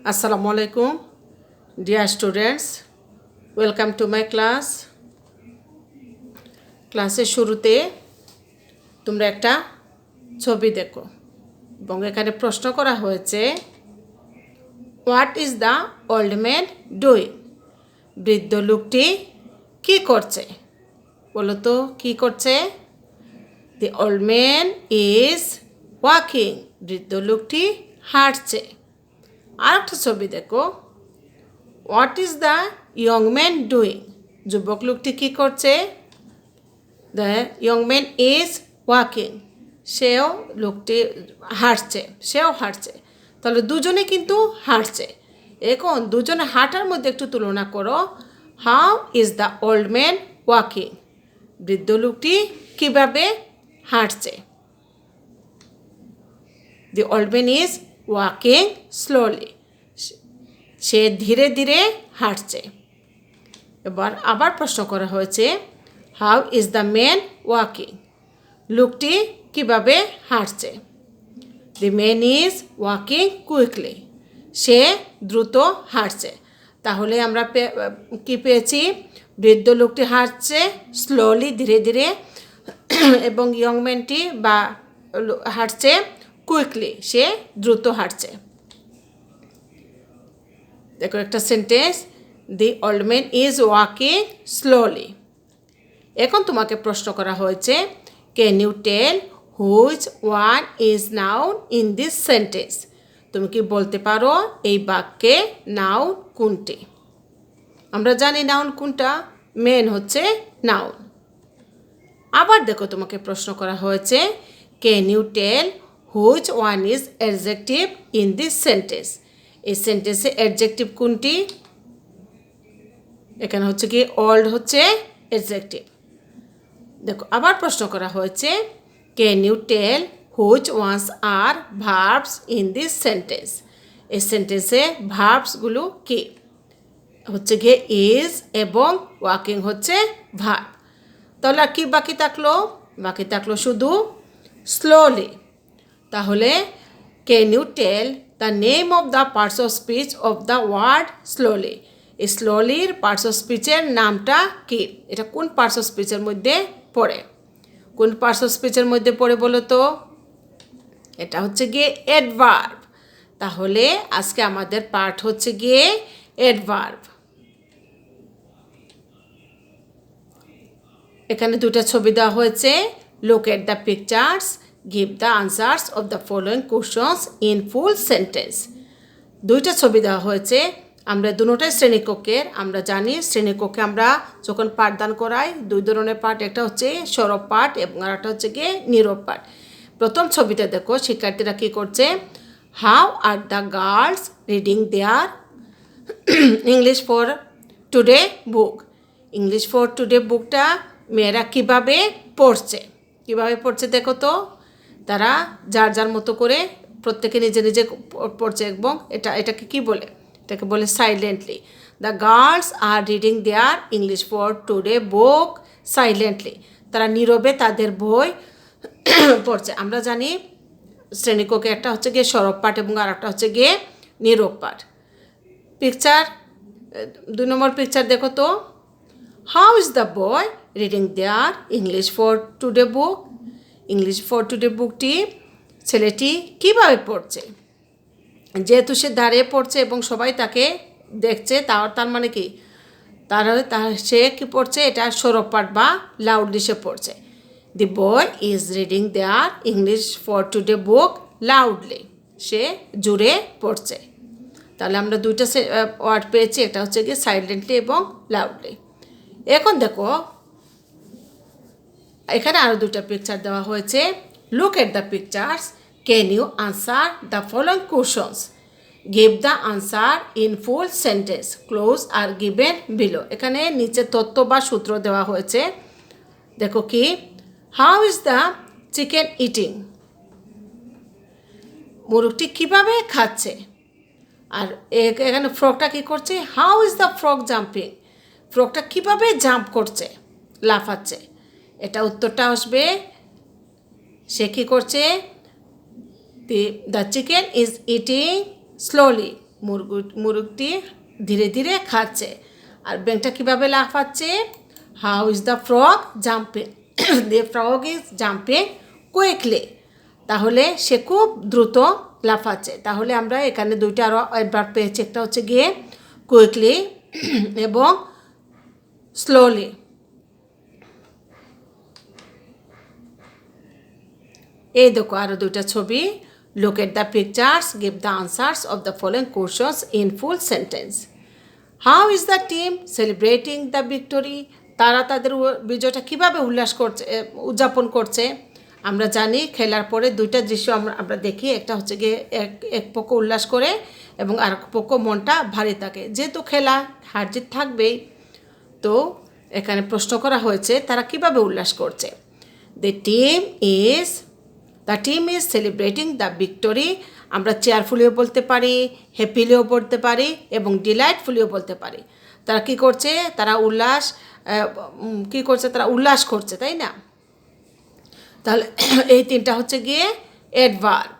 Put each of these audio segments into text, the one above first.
Assalamu alaikum, dear students. Welcome to my class. ক্লাসের শুরুতে তোমরা একটা ছবি দেখো এবং এখানে প্রশ্ন করা হয়েছে what is the old man doing? বৃদ্ধ লোকটি কি করছে? বলো তো কি করছে? দি ওল্ড ম্যান ইজ ওয়াকিং। বৃদ্ধ লোকটি হাঁটছে। আর একটা ছবি দেখো what is the young man doing? যুবক লোকটি কী করছে? The young man is walking. সেও হাঁটছে। তাহলে দুজনে কিন্তু হাঁটছে। এখন দুজনে হাঁটার মধ্যে একটু তুলনা করো। How is the old man walking? বৃদ্ধ লোকটি কীভাবে হাঁটছে? The old man is walking slowly. সে ধীরে ধীরে হাঁটছে। এবার আবার প্রশ্ন করা হয়েছে how is the man walking? লোকটি কীভাবে হাঁটছে? The man is walking quickly. সে দ্রুত হাঁটছে। তাহলে আমরা কি পেয়েছি? বৃদ্ধ লোকটি হাঁটছে স্লোলি ধীরে ধীরে এবং ইয়ং ম্যানটি বা হাঁটছে কুইকলি, সে দ্রুত হাঁটছে। দেখো একটা sentence, the old man is walking slowly. এখন তোমাকে প্রশ্ন করা হয়েছে can you tell which one is noun in this sentence? তুমি কি বলতে পারো এই বাক্যে নাউন কোনটি? আমরা জানি নাউন কোনটা, মেন হচ্ছে নাউন। আবার দেখো তোমাকে প্রশ্ন করা হয়েছে can you tell which one is adjective in this sentence? এই সেন্টেন্সে অ্যাডজেক্টিভ কোনটি? এখানে হচ্ছে কি ওল্ড হচ্ছে অ্যাডজেক্টিভ। দেখো আবার প্রশ্ন করা হয়েছে can you tell which ones are verbs in this sentence? এই সেন্টেন্সে ভার্বসগুলো কি? হচ্ছে গিয়ে ইজ এবং ওয়াকিং হচ্ছে ভার্ব। তাহলে আর কি বাকি থাকলো? বাকি থাকলো শুধু স্লোলি। তাহলে can you tell the name of the parts of speech of the word slowly? এই স্লোলির পার্টস অফ স্পিচের নামটা কি? এটা কোন পার্টস অফ স্পিচের মধ্যে পড়ে? কোন পার্টস অফ স্পিচের মধ্যে পড়ে বলো তো? এটা হচ্ছে গিয়ে অ্যাডভার্ব। তাহলে আজকে আমাদের পার্ট হচ্ছে গিয়ে অ্যাডভার্ব। এখানে দুটো ছবি দেওয়া হয়েছে। Look at the pictures, give the answers of the following questions in full sentence. দুইটা ছবি দেওয়া হয়েছে। আমরা দুটোটাই শ্রেণীকক্ষের। আমরা জানি শ্রেণীকক্ষে আমরা যখন পাঠদান করাই দুই ধরনের পাঠ, একটা হচ্ছে সরব পাঠ এবং আর একটা হচ্ছে গিয়ে নীরব পাঠ। প্রথম ছবিতে দেখো শিক্ষার্থীরা কী করছে, how are the girls reading their English for today book. English for today বুকটা মেয়েরা কীভাবে পড়ছে দেখো তো। তারা যার যার মতো করে প্রত্যেকে নিজে নিজে পড়ছে এবং এটাকে কি বলে? এটাকে বলে silently. The girls are reading their English for today book silently. তারা নীরবে তাদের বই পড়ছে। আমরা জানি শ্রেণীকক্ষে একটা হচ্ছে গিয়ে সরব পাঠ এবং আর একটা হচ্ছে গিয়ে নীরব পাঠ। পিকচার 2 নম্বর পিকচার দেখো তো, how is the boy reading their English for today book? English for today বুকটি ছেলেটি কীভাবে পড়ছে? যেহেতু সে দাঁড়িয়ে পড়ছে এবং সবাই তাকে দেখছে, তার মানে কি সে কি পড়ছে? এটা সরব পাঠ বা লাউডলি সে পড়ছে। The boy is reading their English for today book loudly. সে জোরে পড়ছে। তাহলে আমরা দুইটা ওয়ার্ড পেয়েছি, একটা হচ্ছে কি সাইলেন্টলি এবং লাউডলি। এখন দেখো এখানে আরও দুইটা পিকচার দেওয়া হয়েছে। Look at the pictures, can you answer the following questions? Give the answer in full sentence, clues are given below. এখানে নিচে তথ্য বা সূত্র দেওয়া হয়েছে। দেখো কি, how is the chicken eating? মুরগটি কীভাবে খাচ্ছে? আর এখানে ফ্রকটা কী করছে? How is the frog jumping? ফ্রকটা কীভাবে জাম্প করছে, লাফাচ্ছে? এটা উত্তরটা আসবে, সে কী করছে? The chicken is eating slowly. মুরগটি ধীরে ধীরে খাচ্ছে। আর ব্যাঙটা কীভাবে লাফাচ্ছে? How is the frog jumping? The frog is jumping quickly. তাহলে সে খুব দ্রুত লাফাচ্ছে। তাহলে আমরা এখানে দুইটা আরও অ্যাডভার্ব পেয়েছি, একটা হচ্ছে গিয়ে কুইকলি এবং স্লোলি। এই দেখো আরও দুইটা ছবি। Look at the pictures, give the answers of the following questions in full sentence. How is the team celebrating the victory? তারা তাদের বিজয়টা কীভাবে উদযাপন করছে? আমরা জানি খেলার পরে দুইটা দৃশ্য আমরা দেখি, একটা হচ্ছে গিয়ে এক পক্ষ উল্লাস করে এবং আর এক পক্ষ মনটা ভারী থাকে। যেহেতু খেলা হার জিত থাকবেই, তো এখানে প্রশ্ন করা হয়েছে তারা কিভাবে উল্লাস করছে। The team is celebrating the victory. আমরা চেয়ারফুলিও বলতে পারি, হ্যাপিলিও বলতে পারি এবং ডিলাইটফুলিও বলতে পারি। তারা কি করছে? তারা উল্লাস করছে, তাই না? তাহলে এই তিনটা হচ্ছে গিয়ে অ্যাডভার্ব।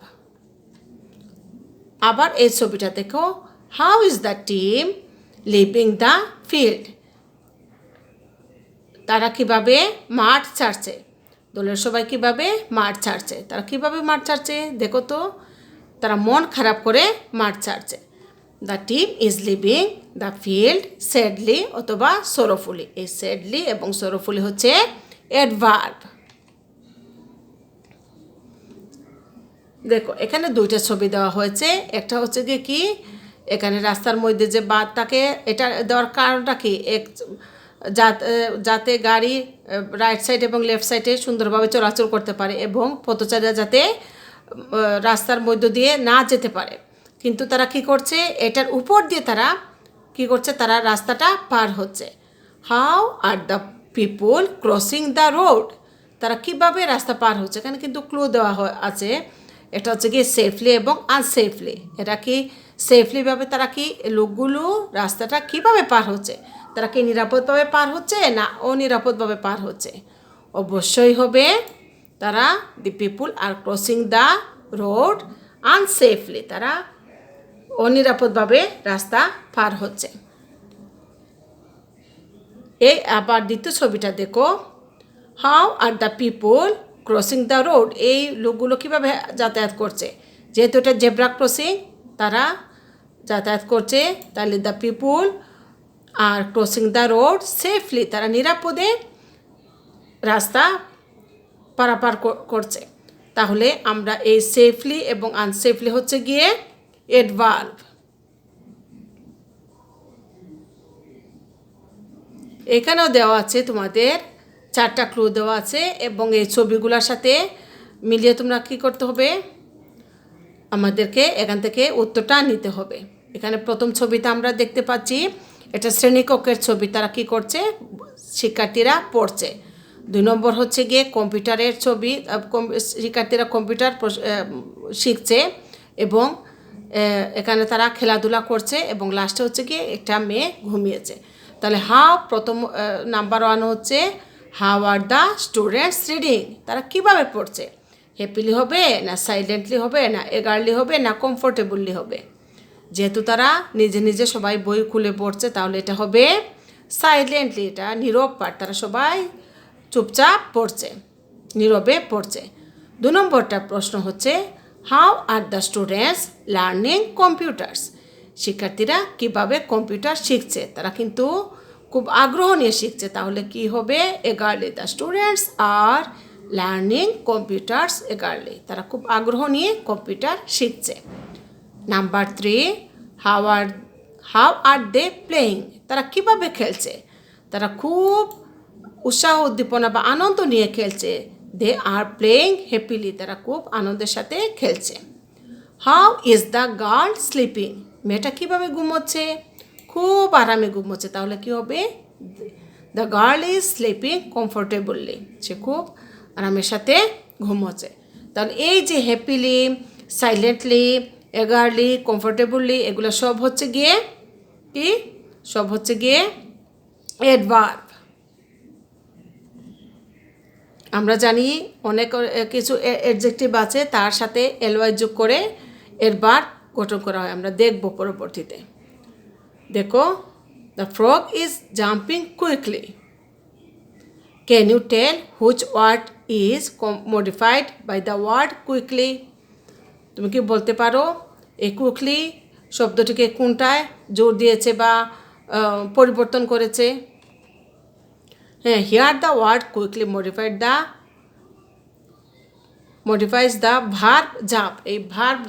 আবার এই ছবিটা দেখো, how is the team living the field? তারা কিভাবে মাঠ ছাড়ছে? দলের সবাই কিভাবে মাঠ ছাড়ছে? তারা কিভাবে মাঠ ছাড়ছে দেখো তো। তারা মন খারাপ করে মাঠ ছাড়ছে। The team is living the field sadly অথবা সরোফুলি। এই স্যাডলি এবং সরোফুলি হচ্ছে অ্যাডভার্ব। দেখো এখানে দুইটা ছবি দেওয়া হয়েছে। একটা হচ্ছে গিয়ে কি, এখানে রাস্তার মধ্যে যে বাঁধ থাকে, এটা দেওয়ার কারণটা কি? যাতে গাড়ি রাইট সাইড এবং লেফট সাইডে সুন্দরভাবে চলাচল করতে পারে এবং পথচারীরা যাতে রাস্তার মধ্য দিয়ে না যেতে পারে। কিন্তু তারা কি করছে? এটার উপর দিয়ে তারা কি করছে? তারা রাস্তাটা পার হচ্ছে। How are the people crossing the road? তারা কিভাবে রাস্তা পার হচ্ছে? এখানে কিন্তু ক্লু দেওয়া আছে। এটা হচ্ছে কি সেফলি এবং আনসেফলি। এটা কি সেফলিভাবে তারা কি লোকগুলো রাস্তাটা কিভাবে পার হচ্ছে? তারা কি নিরাপদভাবে পার হচ্ছে না অনিরাপদভাবে পার হচ্ছে? অবশ্যই হবে তারা দি পিপুল আর ক্রসিং দ্য রোড আনসেফলি। তারা অনিরাপদভাবে রাস্তা পার হচ্ছে। এই আবার দ্বিতীয় ছবিটা দেখো, how are the people crossing the road? এই লোকগুলো কীভাবে যাতায়াত করছে? যেহেতু এটা জেব্রা ক্রসিং, তারা যাতায়াত করছে। তাহলে the people are crossing the road safely. তারা নিরাপদে রাস্তা পারাপার করছে। তাহলে আমরা এই সেফলি এবং আনসেফলি হচ্ছে গিয়ে অ্যাডভার্ব। এখানেও দেওয়া আছে তোমাদের চারটা ক্লু দেওয়া আছে এবং এই ছবিগুলোর সাথে মিলিয়ে তোমরা কী করতে হবে? আমাদেরকে এখান থেকে উত্তরটা নিতে হবে। এখানে প্রথম ছবিতে আমরা দেখতে পাচ্ছি এটা শ্রেণীকক্ষের ছবি। তারা কি করছে? শিক্ষার্থীরা পড়ছে। 2 নম্বর হচ্ছে গিয়ে কম্পিউটারের ছবি। শিক্ষার্থীরা কম্পিউটার শিখছে এবং এখানে তারা খেলাধুলা করছে এবং লাস্টে হচ্ছে গিয়ে একটা মেয়ে ঘুমিয়েছে। তাহলে প্রথম নাম্বার 1 হচ্ছে how are the students reading? তারা কিভাবে পড়ছে? হ্যাপিলি হবে না সাইলেন্টলি হবে না এগারলি হবে না কমফোর্টেবলি হবে? যেহেতু তারা নিজে নিজে সবাই বই খুলে পড়ছে, তাহলে এটা হবে সাইলেন্টলি। এটা নীরব পাঠ। তারা সবাই চুপচাপ পড়ছে, নীরবে পড়ছে। 2 নম্বরটা প্রশ্ন হচ্ছে how are the students learning computers? শিক্ষার্থীরা কিভাবে কম্পিউটার শিখছে? তারা কিন্তু খুব আগ্রহ নিয়ে শিখছে। তাহলে কি হবে? Eagerly. The students are learning computers eagerly. তারা খুব আগ্রহ নিয়ে কম্পিউটার শিখছে। Number 3 how are they playing? তারা কিভাবে খেলছে? তারা খুব উৎসাহ উদ্দীপনা বা আনন্দ নিয়ে খেলছে। They are playing happily. তারা খুব আনন্দের সাথে খেলছে। How is the girl sleeping? মেয়েটা কীভাবে ঘুমোচ্ছে? খুব আরামে ঘুমোচ্ছে। তাহলে কি হবে? The girl is sleeping comfortably. সে খুব আরামের সাথে ঘুমোচ্ছে। তাহলে এই যে হ্যাপিলি, সাইলেন্টলি, এগারলি, কমফোর্টেবলি, এগুলো সব হচ্ছে গিয়ে কি? সব হচ্ছে গিয়ে অ্যাডভার্ব। আমরা জানি অনেক কিছু অ্যাডজেক্টিভ আছে, তার সাথে এলওয়াই যোগ করে অ্যাডভার্ব গঠন করা হয়, আমরা দেখব পরবর্তীতে। দেখো, the frog is jumping quickly. Can you tell which word is modified by the word quickly? তুমি কি বলতে পারো এই কুইকলি শব্দটিকে কোনটায় জোর দিয়েছে বা পরিবর্তন করেছে? হ্যাঁ, here the word quickly modifies the verb jump. এই ভার্ব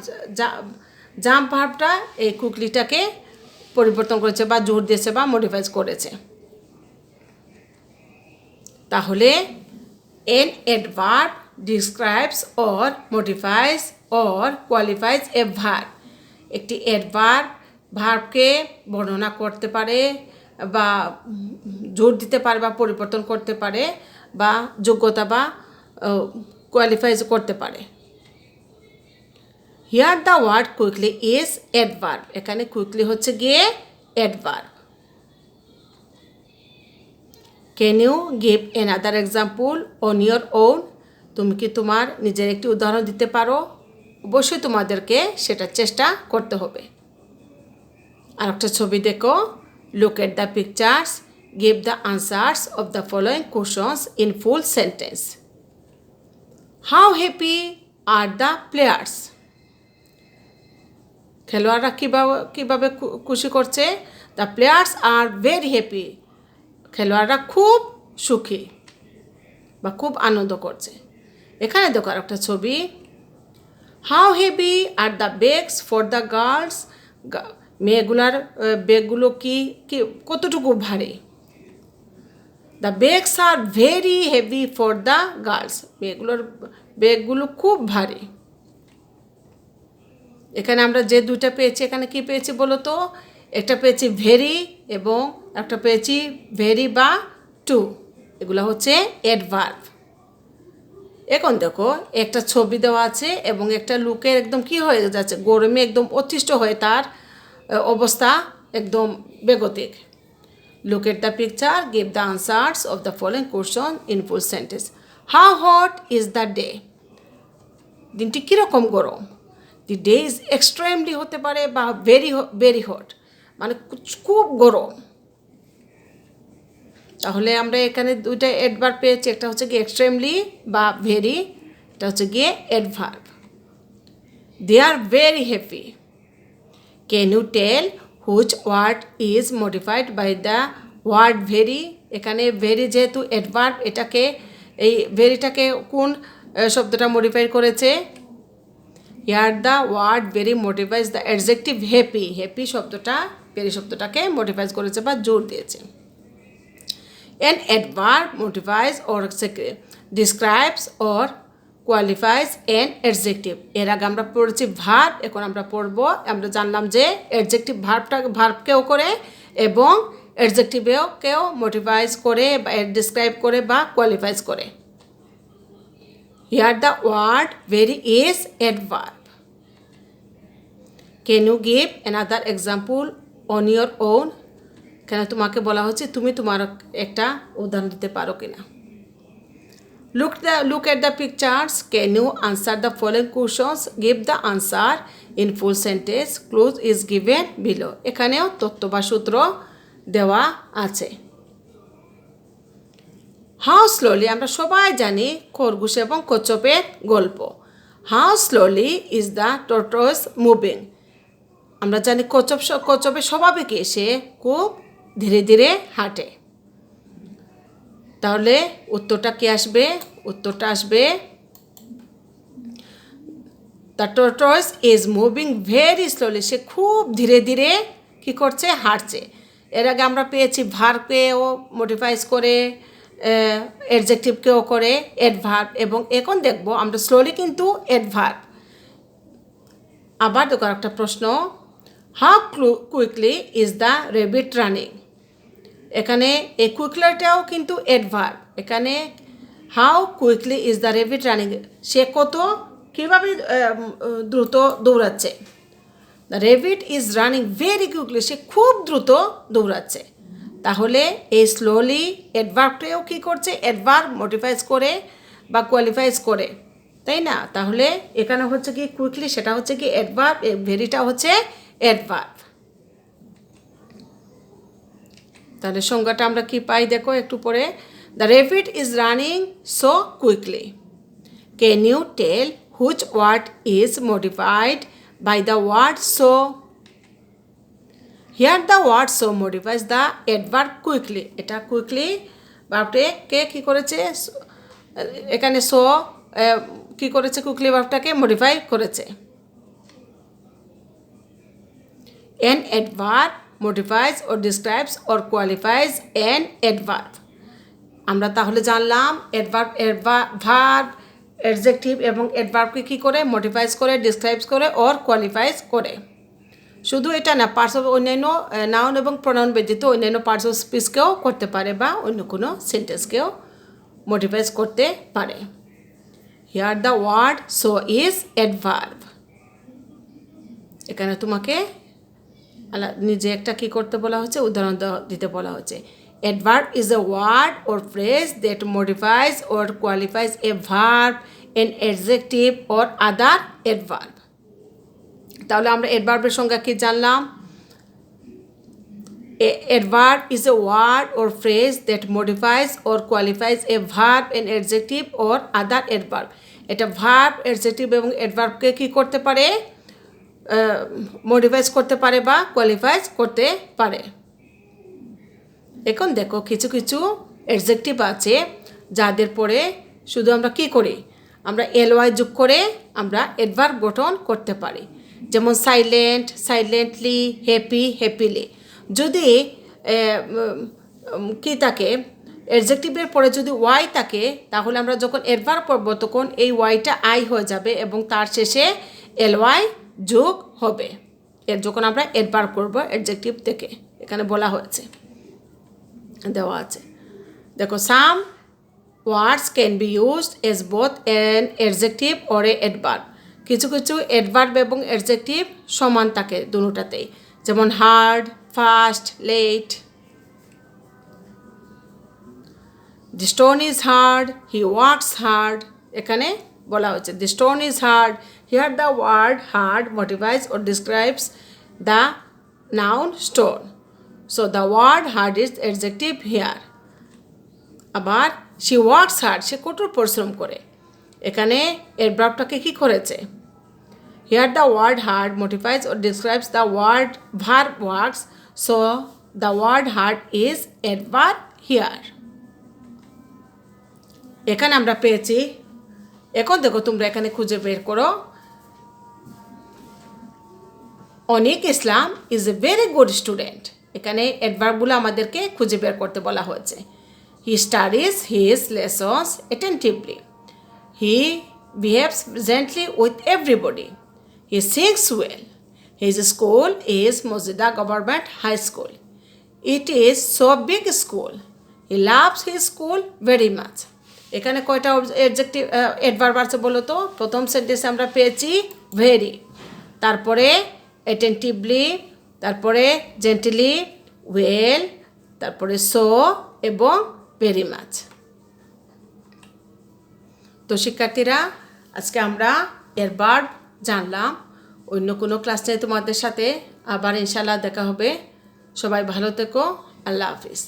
জাম্প ভার্বটা এই কুইকলিটাকে পরিবর্তন করেছে বা জোর দিয়েছে বা মডিফাইজ করেছে। তাহলে N adverb describes or modifies or qualifies a verb. একটি অ্যাডভার্ব ভার্বকে বর্ণনা করতে পারে বা জোর দিতে পারে বা পরিবর্তন করতে পারে বা যোগ্যতা বা কোয়ালিফাইজ করতে পারে। Here the word quickly is adverb. এখানে কুইকলি হচ্ছে গিয়ে adverb. Can you give another example on your own? তুমি কি তোমার নিজের একটি উদাহরণ দিতে পারো? অবশ্যই তোমাদেরকে সেটা চেষ্টা করতে হবে। আর একটা ছবি দেখো, look at the pictures, give the answers of the following questions in full sentence. How happy are the players? খেলোয়াড়রা কীভাবে খুশি করছে? The players R very happy. খেলোয়াড়রা খুব সুখী বা খুব আনন্দ করছে। এখানে দেখো আর একটা ছবি, how heavy are the bags for the girls? মেয়েগুলার ব্যাগগুলো কি কতটুকু ভারী? The bags are very heavy for the girls. মেয়েগুলোর ব্যাগগুলো খুব ভারী। এখানে আমরা যে দুইটা পেয়েছি, এখানে কি পেয়েছি বলো তো? একটা পেয়েছি ভেরি এবং একটা পেয়েছি ভেরি বা টু। এগুলো হচ্ছে অ্যাডভার্ব। এখন দেখো, একটা ছবি দেওয়া আছে এবং একটা লোকের একদম কি হয়ে যাচ্ছে, গরমে একদম অতিষ্ঠ হয়ে তার অবস্থা একদম বেগতিক। Look at the picture, give the answers of the following question in full sentence. How hot is the day? দিনটি কীরকম গরম? দি ডে ইজ এক্সট্রিমলি হতে পারে বা ভেরি হট, মানে খুব গরম। তাহলে আমরা এখানে দুইটা অ্যাডভার্ব পেয়েছি, একটা হচ্ছে গিয়ে এক্সট্রিমলি বা ভেরি, এটা হচ্ছে গিয়ে adverb. They are very happy. Can you tell which word is modified by the word very? এখানে ভেরি যেহেতু অ্যাডভার্ব, এটাকে এই ভেরিটাকে কোন শব্দটা মডিফাই করেছে? Here the word very modifies the adjective happy. Happy শব্দটা ভেরি শব্দটাকে মডিফাইজ করেছে বা জোর দিয়েছে। An adverb modifies or describes or qualifies an adjective. এর আগে আমরা পড়েছি ভার্ব, এখন আমরা পড়বো, আমরা জানলাম যে অ্যাডজেক্টিভ ভার্বকেও করে এবং অ্যাডজেক্টিভেও মডিফাইজ করে বা ডিসক্রাইব করে বা কোয়ালিফাইজ করে। Here the word very is adverb. Can you give another example on your own? কেন তোমাকে বলা হচ্ছে তুমি তোমার একটা উদাহরণ দিতে পারো কিনা। Look at the pictures, can you answer the following questions, give the answer in full sentence, clues is given below. এখানেও তথ্য বা সূত্র দেওয়া আছে। হাউ স্লোলি, আমরা সবাই জানি খরগোশ এবং কচ্ছপের গল্প। How slowly is the tortoise moving? আমরা জানি কচ্ছপের স্বভাবে কি, সে খুব ধীরে ধীরে হাঁটে। তাহলে উত্তরটা কি আসবে? উত্তরটা আসবে the tortoise is moving very slowly. সে খুব ধীরে ধীরে কী করছে? হাঁটছে। এর আগে আমরা পেয়েছি ভার্বকেও মডিফাইজ করে, অ্যাডজেক্টিভকেও করে অ্যাডভার্ব, এবং এখন দেখব আমরা স্লোলি কিন্তু অ্যাডভার্ব। আবার দেখো একটা প্রশ্ন, how quickly is the rabbit running? এখানে এই কুইকলিটাও কিন্তু অ্যাডভার্ব। এখানে how quickly is the rabbit running, সে কীভাবে দ্রুত দৌড়াচ্ছে। The rabbit is running very quickly, সে খুব দ্রুত দৌড়াচ্ছে। তাহলে এই স্লোলি অ্যাডভার্বটাও কী করছে? অ্যাডভার্ব মডিফাইজ করে বা কোয়ালিফাইজ করে। তাই না? তাহলে এখানে হচ্ছে কি কুইকলি, সেটা হচ্ছে কি অ্যাডভার্ব, ভেরিটা হচ্ছে অ্যাডভার্ব। তাহলে সংজ্ঞাটা আমরা কি পাই দেখো একটু পরে। The rabbit is running so quickly. Can you tell which word is modified by the word so? Here the word so modifies the adverb quickly. এটা কুইকলি ভার্বটাকে কী করেছে, এখানে সো কী করেছে, কুইকলি ভার্বটাকে মডিফাই করেছে। An adverb modifies or describes or qualifies an adverb. আমরা তাহলে জানলাম ভার্ব, অ্যাডজেক্টিভ এবং অ্যাডভার্বকে কী করে মডিফাইজ করে, ডিসক্রাইবস করে ওর কোয়ালিফাইজ করে। শুধু এটা না, পার্টস অফ অন্যান্য নাউন এবং প্রোনাউন ব্যতীত অন্যান্য পার্টস অফ স্পিচকেও করতে পারে বা অন্য কোনো সেন্টেন্সকেও মডিফাইজ করতে পারে। Here the word so is adverb. এখানে তোমাকে নিজে একটা কী করতে বলা হচ্ছে, উদাহরণ দিতে বলা হচ্ছে। Adverb is a word or phrase that modifies or qualifies a verb, an adjective or other adverb. তাহলে আমরা অ্যাডভার্বের সংজ্ঞা কি জানলাম? Adverb is a word or phrase that modifies or qualifies a verb, an adjective or other adverb. এটা verb, adjective এবং অ্যাডভার্বকে কী করতে পারে, মডিফাইজ করতে পারে বা কোয়ালিফাইজ করতে পারে। এখন দেখো কিছু কিছু অ্যাডজেক্টিভ আছে যাদের পরে শুধু আমরা কি করি, আমরা এলওয়াই যোগ করে আমরা অ্যাডভার্ব গঠন করতে পারি। যেমন সাইলেন্ট, সাইলেন্টলি, হ্যাপি, হ্যাপিলি। যদি কি থাকে, অ্যাডজেক্টিভের পরে যদি ওয়াই থাকে, তাহলে আমরা যখন অ্যাডভার্ব করব তখন এই ওয়াইটা আই হয়ে যাবে এবং তার শেষে এলওয়াই যোগ হবে যখন আমরা অ্যাডভার্ব করব অ্যাডজেক্টিভ থেকে। এখানে বলা হয়েছে, দেওয়া আছে। দেখো, some words can be used as both an adjective or a adverb. কিছু কিছু অ্যাডভার্ব এবং অ্যাডজেক্টিভ সমান থাকে দুটোটাতেই, যেমন hard, fast, late. The stone is hard, he works hard. এখানে বলা হচ্ছে the stone is hard. Here the word hard modifies or describes the noun stone. So the word hard is adjective here. আবার she works hard, সে কঠোর পরিশ্রম করে। এখানে এর ভার্বটাকে কি করেছে? Here the word hard modifies or describes the word verb works. So the word hard is adverb here. এখানে আমরা পেয়েছি। এখন দেখো তোমরা এখানে খুঁজে বের করো। Anik Islam is a very good student. এখানে অ্যাডভার্বগুলো আমাদেরকে খুঁজে বের করতে বলা হয়েছে। He studies his lessons attentively, he behaves presently with everybody, he sings well, his school is Majida government high school, it is so big school, he loves his school very much. এখানে কয়টা অ্যাডজেক্টিভ অ্যাডভার্ব আছে বলো তো? প্রথম সেন্টেন্সে আমরা পেয়েছি very, তারপরে অ্যাটেন্টিভলি, তারপরে জেন্টলি, ওয়েল, তারপরে সো এবং ভেরি মাচ। তো শিক্ষার্থীরা, আজকে আমরা অ্যাডভার্ব জানলাম। অন্য কোনো ক্লাস নিয়ে তোমাদের সাথে আবার ইনশাআল্লাহ দেখা হবে। সবাই ভালো থেকো। আল্লাহ হাফিজ।